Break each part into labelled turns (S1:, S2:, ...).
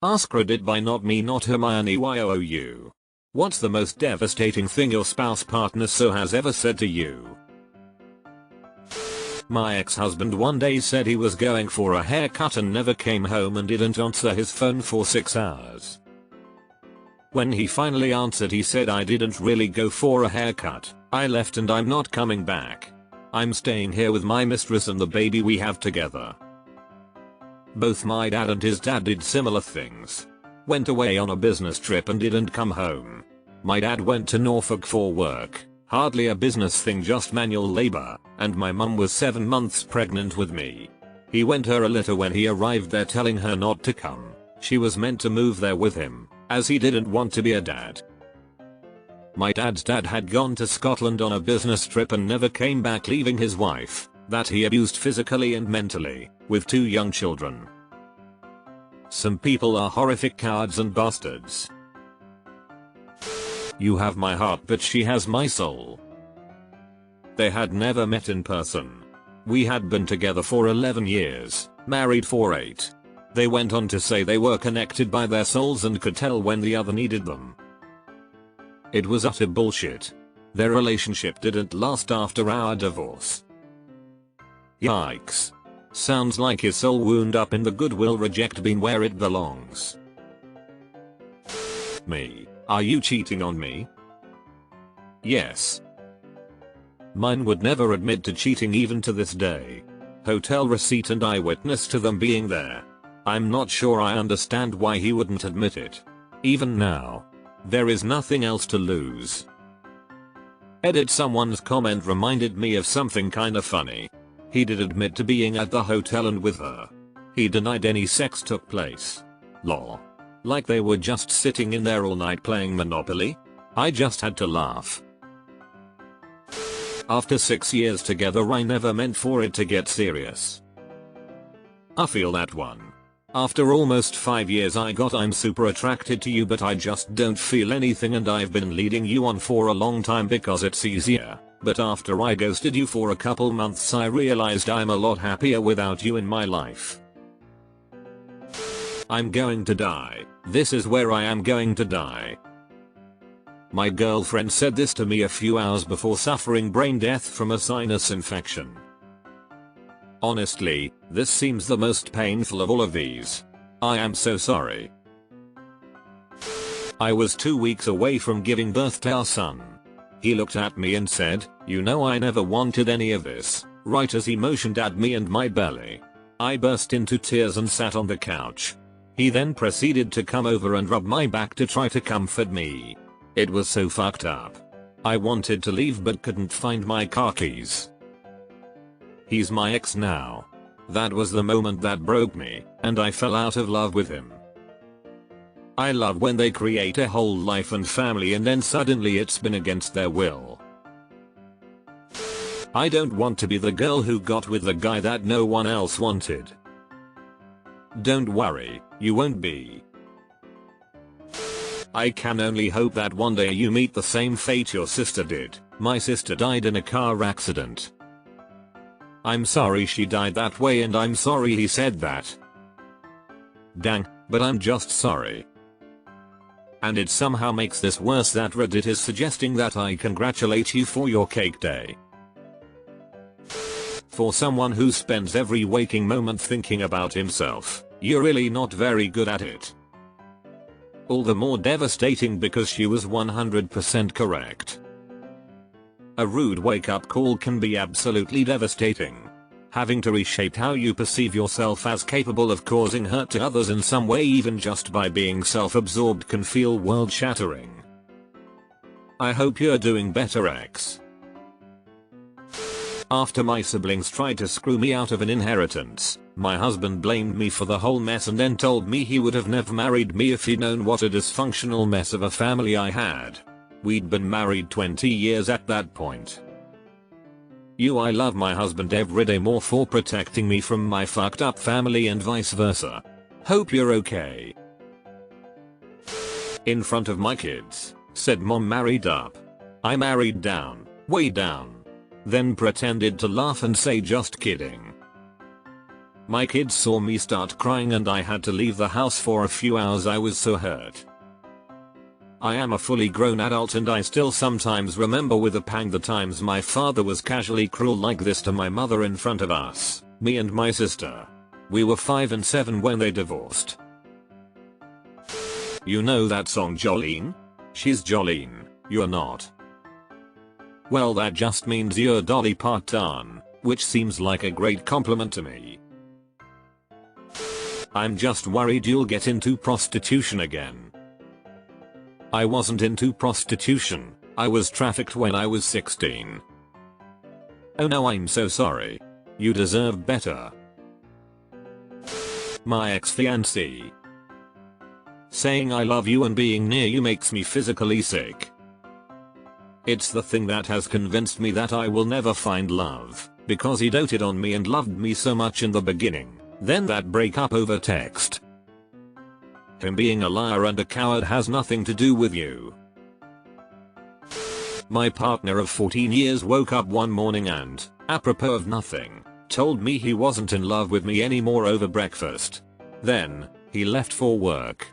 S1: AskReddit by not me not Hermione YOOU. What's the most devastating thing your spouse partner so has ever said to you? My ex-husband one day said he was going for a haircut and never came home and didn't answer his phone for 6 hours. When he finally answered he said, I didn't really go for a haircut, I left and I'm not coming back. I'm staying here with my mistress and the baby we have together. Both my dad and his dad did similar things. Went away on a business trip and didn't come home. My dad went to Norfolk for work, hardly a business thing, just manual labor, and my mum was 7 months pregnant with me. He went her a letter when he arrived there telling her not to come. She was meant to move there with him, as he didn't want to be a dad. My dad's dad had gone to Scotland on a business trip and never came back, leaving his wife, that he abused physically and mentally, with 2 young children. Some people are horrific cowards and bastards. You have my heart but she has my soul. They had never met in person. We had been together for 11 years, married for 8. They went on to say they were connected by their souls and could tell when the other needed them. It was utter bullshit. Their relationship didn't last after our divorce. Yikes. Sounds like his soul wound up in the Goodwill reject bin where it belongs. Me. Are you cheating on me? Yes. Mine would never admit to cheating even to this day. Hotel receipt and eyewitness to them being there. I'm not sure I understand why he wouldn't admit it. Even now. There is nothing else to lose. Edit, someone's comment reminded me of something kinda funny. He did admit to being at the hotel and with her. He denied any sex took place. Lol. Like they were just sitting in there all night playing Monopoly? I just had to laugh. After 6 years together I never meant for it to get serious. I feel that one. After almost 5 years I'm super attracted to you but I just don't feel anything and I've been leading you on for a long time because it's easier. But after I ghosted you for a couple months I realized I'm a lot happier without you in my life. I'm going to die. This is where I am going to die. My girlfriend said this to me a few hours before suffering brain death from a sinus infection. Honestly, this seems the most painful of all of these. I am so sorry. I was 2 weeks away from giving birth to our son. He looked at me and said, you know I never wanted any of this, right as he motioned at me and my belly. I burst into tears and sat on the couch. He then proceeded to come over and rub my back to try to comfort me. It was so fucked up. I wanted to leave but couldn't find my car keys. He's my ex now. That was the moment that broke me, and I fell out of love with him. I love when they create a whole life and family and then suddenly it's been against their will. I don't want to be the girl who got with the guy that no one else wanted. Don't worry, you won't be. I can only hope that one day you meet the same fate your sister did. My sister died in a car accident. I'm sorry she died that way and I'm sorry he said that. Dang, but I'm just sorry. And it somehow makes this worse that Reddit is suggesting that I congratulate you for your cake day. For someone who spends every waking moment thinking about himself, you're really not very good at it. All the more devastating because she was 100% correct. A rude wake-up call can be absolutely devastating. Having to reshape how you perceive yourself as capable of causing hurt to others in some way, even just by being self-absorbed, can feel world-shattering. I hope you're doing better, X. After my siblings tried to screw me out of an inheritance, my husband blamed me for the whole mess and then told me he would have never married me if he'd known what a dysfunctional mess of a family I had. We'd been married 20 years at that point. I love my husband every day more for protecting me from my fucked up family and vice versa. Hope you're okay. In front of my kids, said mom married up. I married down, way down. Then pretended to laugh and say just kidding. My kids saw me start crying and I had to leave the house for a few hours. I was so hurt. I am a fully grown adult and I still sometimes remember with a pang the times my father was casually cruel like this to my mother in front of us, me and my sister. We were 5 and 7 when they divorced. You know that song Jolene? She's Jolene, you're not. Well, that just means you're Dolly Parton, which seems like a great compliment to me. I'm just worried you'll get into prostitution again. I wasn't into prostitution, I was trafficked when I was 16. Oh no, I'm so sorry. You deserve better. My ex-fiancée. Saying I love you and being near you makes me physically sick. It's the thing that has convinced me that I will never find love, because he doted on me and loved me so much in the beginning. Then that breakup over text. Him being a liar and a coward has nothing to do with you. My partner of 14 years woke up one morning and, apropos of nothing, told me he wasn't in love with me anymore over breakfast. Then, he left for work.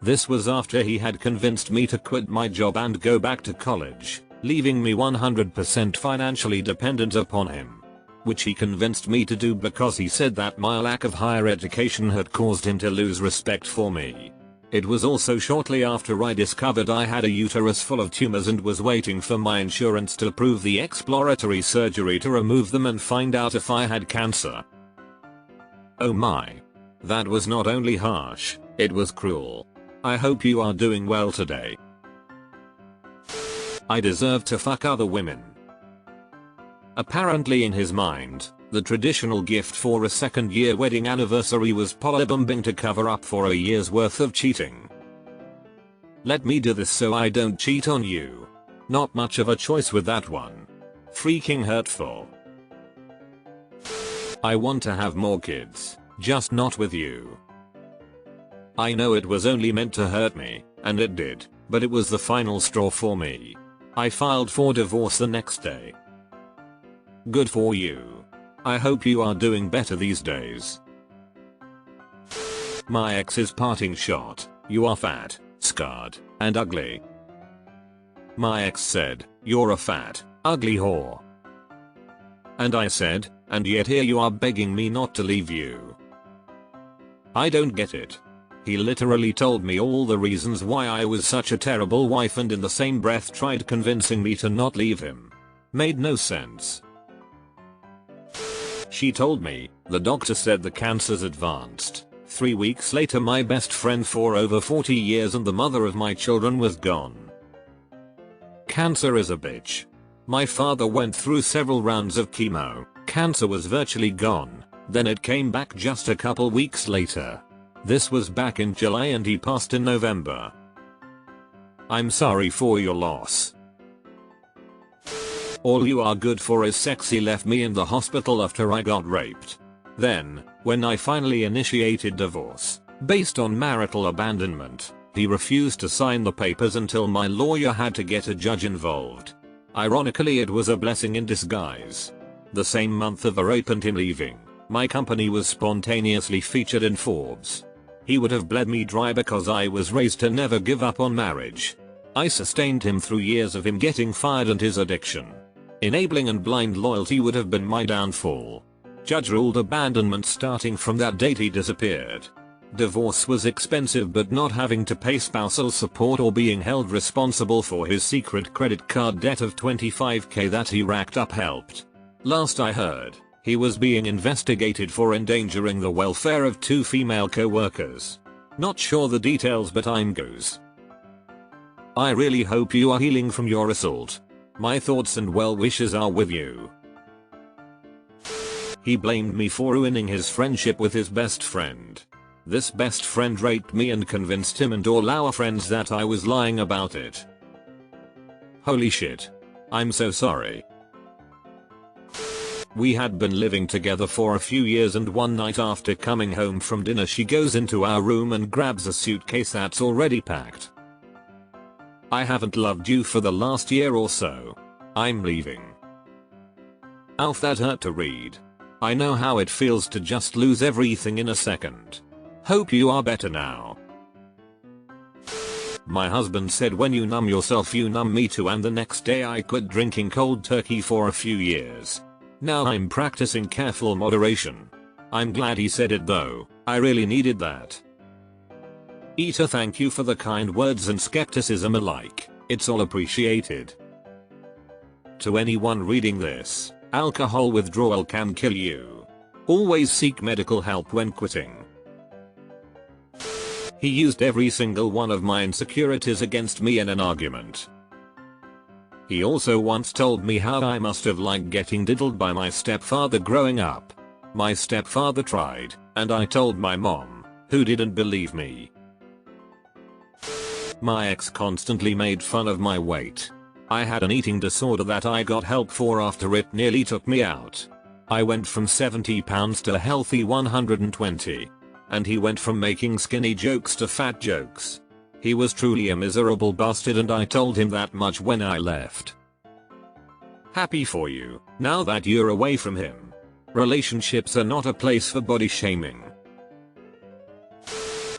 S1: This was after he had convinced me to quit my job and go back to college, leaving me 100% financially dependent upon him. Which he convinced me to do because he said that my lack of higher education had caused him to lose respect for me. It was also shortly after I discovered I had a uterus full of tumors and was waiting for my insurance to approve the exploratory surgery to remove them and find out if I had cancer. Oh my. That was not only harsh, it was cruel. I hope you are doing well today. I deserve to fuck other women. Apparently in his mind, the traditional gift for a second-year wedding anniversary was polybombing to cover up for a year's worth of cheating. Let me do this so I don't cheat on you. Not much of a choice with that one. Freaking hurtful. I want to have more kids, just not with you. I know it was only meant to hurt me, and it did, but it was the final straw for me. I filed for divorce the next day. Good for you. I hope you are doing better these days. My ex's parting shot. You are fat, scarred, and ugly. My ex said, you're a fat, ugly whore. And I said, and yet here you are begging me not to leave you. I don't get it. He literally told me all the reasons why I was such a terrible wife and in the same breath tried convincing me to not leave him. Made no sense. She told me, the doctor said the cancer's advanced. 3 weeks later my best friend for over 40 years and the mother of my children was gone. Cancer is a bitch. My father went through several rounds of chemo, cancer was virtually gone, then it came back just a couple weeks later. This was back in July and he passed in November. I'm sorry for your loss. All you are good for is sex. He left me in the hospital after I got raped. Then, when I finally initiated divorce, based on marital abandonment, he refused to sign the papers until my lawyer had to get a judge involved. Ironically, it was a blessing in disguise. The same month of a rape and him leaving, my company was spontaneously featured in Forbes. He would have bled me dry because I was raised to never give up on marriage. I sustained him through years of him getting fired and his addiction. Enabling and blind loyalty would have been my downfall. Judge ruled abandonment. Starting from that date he disappeared. Divorce was expensive, but not having to pay spousal support or being held responsible for his secret credit card debt of $25,000 that he racked up helped. Last I heard, he was being investigated for endangering the welfare of 2 female co-workers. Not sure the details, but I'm goes. I really hope you are healing from your assault. My thoughts and well wishes are with you. He blamed me for ruining his friendship with his best friend. This best friend raped me and convinced him and all our friends that I was lying about it. Holy shit. I'm so sorry. We had been living together for a few years and one night after coming home from dinner she goes into our room and grabs a suitcase that's already packed. I haven't loved you for the last year or so. I'm leaving. Alf, that hurt to read. I know how it feels to just lose everything in a second. Hope you are better now. My husband said when you numb yourself you numb me too, and the next day I quit drinking cold turkey for a few years. Now I'm practicing careful moderation. I'm glad he said it though, I really needed that. Eater, thank you for the kind words and skepticism alike, it's all appreciated. To anyone reading this, alcohol withdrawal can kill you. Always seek medical help when quitting. He used every single one of my insecurities against me in an argument. He also once told me how I must have liked getting diddled by my stepfather growing up. My stepfather tried, and I told my mom, who didn't believe me. My ex constantly made fun of my weight. I had an eating disorder that I got help for after it nearly took me out. I went from 70 pounds to a healthy 120. And he went from making skinny jokes to fat jokes. He was truly a miserable bastard, and I told him that much when I left. Happy for you, now that you're away from him. Relationships are not a place for body shaming.